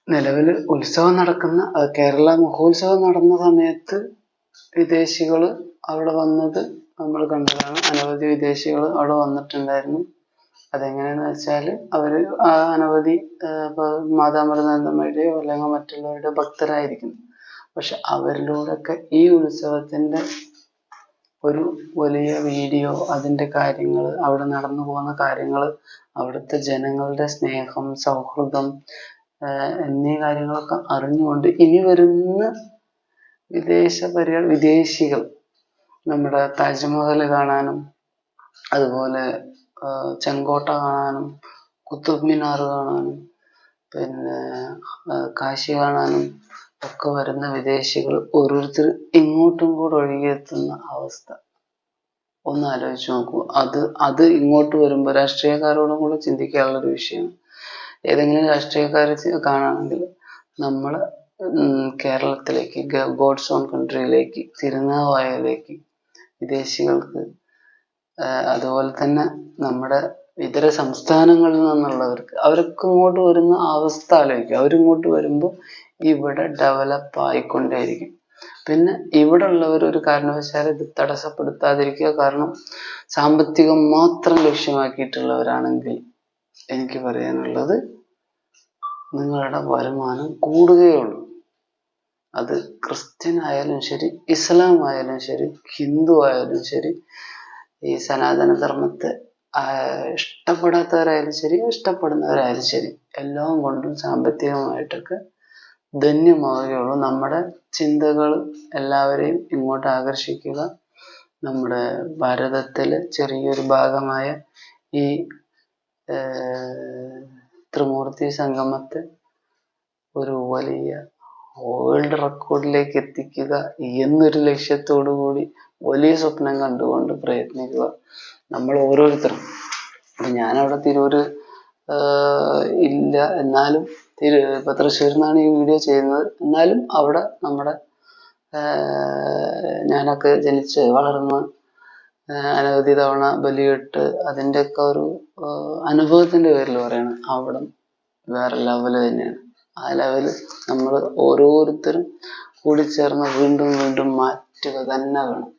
നിലവിൽ ഉത്സവം നടക്കുന്ന കേരള മഹോത്സവം നടന്ന സമയത്ത് വിദേശികൾ അവിടെ വന്നത് നമ്മൾ കണ്ടതാണ്. അനവധി വിദേശികൾ അവിടെ വന്നിട്ടുണ്ടായിരുന്നു. അതെങ്ങനെയാണെന്ന് വെച്ചാൽ അവർ അനവധി മാതാമൃതാനന്ദമയുടെയോ അല്ലെങ്കിൽ മറ്റുള്ളവരുടെ ഭക്തരായിരിക്കും. പക്ഷെ അവരിലൂടെയൊക്കെ ഈ ഉത്സവത്തിൻ്റെ ഒരു വലിയ വീഡിയോ, അതിൻ്റെ കാര്യങ്ങൾ, അവിടെ നടന്നു പോകുന്ന കാര്യങ്ങൾ, അവിടുത്തെ ജനങ്ങളുടെ സ്നേഹം, സൗഹൃദം എന്നീ കാര്യങ്ങളൊക്കെ അറിഞ്ഞുകൊണ്ട് ഇനി വരുന്ന വിദേശികൾ നമ്മുടെ താജ്മഹൽ കാണാനും അതുപോലെ ചെങ്കോട്ട കാണാനും കുത്തബ് മിനാർ കാണാനും പിന്നെ കാശി കാണാനും ഒക്കെ വരുന്ന വിദേശികൾ ഓരോരുത്തർ ഇങ്ങോട്ടും കൂടെ ഒഴുകിയെത്തുന്ന അവസ്ഥ ഒന്ന് ആലോചിച്ച് നോക്കൂ. അത് ഇങ്ങോട്ട് വരുമ്പോൾ രാഷ്ട്രീയക്കാരോടും കൂടെ ചിന്തിക്കാനുള്ളൊരു വിഷയമാണ്. ഏതെങ്കിലും രാഷ്ട്രീയക്കാർ കാണുകയാണെങ്കിൽ നമ്മൾ കേരളത്തിലേക്ക്, ഗോഡ്സ് ഓൺ കൺട്രിയിലേക്ക്, തിരുനാവായയിലേക്ക് വിദേശികൾക്ക്, അതുപോലെ തന്നെ നമ്മുടെ ഇതര സംസ്ഥാനങ്ങളിൽ നിന്നുള്ളവർക്ക്, അവരൊക്കെ ഇങ്ങോട്ട് വരുന്ന അവസ്ഥ ആലോചിക്കുക. അവരിങ്ങോട്ട് വരുമ്പോൾ ഇവിടെ ഡെവലപ്പ് ആയിക്കൊണ്ടേയിരിക്കും. പിന്നെ ഇവിടെ ഉള്ളവർ ഒരു കാരണവശാലും ഇത് തടസ്സപ്പെടുത്താതിരിക്കുക. കാരണം സാമ്പത്തികം മാത്രം ലക്ഷ്യമാക്കിയിട്ടുള്ളവരാണെങ്കിൽ എനിക്ക് പറയാനുള്ളത്, നിങ്ങളുടെ വരുമാനം കൂടുകയുള്ളൂ. അത് ക്രിസ്ത്യൻ ആയാലും ശരി, ഇസ്ലാം ആയാലും ശരി, ഹിന്ദു ആയാലും ശരി, ഈ സനാതന ധർമ്മത്തെ ഇഷ്ടപ്പെടാത്തവരായാലും ശരി, ഇഷ്ടപ്പെടുന്നവരായാലും ശരി, എല്ലാം കൊണ്ടും സാമ്പത്തികമായിട്ടൊക്കെ ധന്യമാവുകയുള്ളൂ. നമ്മുടെ ചിന്തകൾ എല്ലാവരെയും ഇങ്ങോട്ട് ആകർഷിക്കുക. നമ്മുടെ ഭാരതത്തിലെ ചെറിയൊരു ഭാഗമായ ഈ ത്രിമൂർത്തി സംഗമത്തെ ഒരു വലിയ വേൾഡ് റെക്കോർഡിലേക്ക് എത്തിക്കുക എന്നൊരു ലക്ഷ്യത്തോടു കൂടി വലിയ സ്വപ്നം കണ്ടുകൊണ്ട് പ്രയത്നിക്കുക. നമ്മൾ ഓരോരുത്തരും, ഞാനവിടെ തിരൂര് ഇല്ല, എന്നാലും ഇപ്പം തൃശ്ശൂരിൽ നിന്നാണ് ഈ വീഡിയോ ചെയ്യുന്നത്. എന്നാലും അവിടെ നമ്മുടെ ഞാനൊക്കെ ജനിച്ച് വളർന്ന് അനവധി തവണ ബലിയിട്ട് അതിൻ്റെയൊക്കെ ഒരു അനുഭവത്തിൻ്റെ പേരിൽ പറയണം, അവിടെ വേറെ ലെവൽ തന്നെയാണ്. ആ ലെവല് നമ്മൾ ഓരോരുത്തരും കൂടിച്ചേർന്ന് വീണ്ടും വീണ്ടും മാറ്റുക തന്നെ വേണം.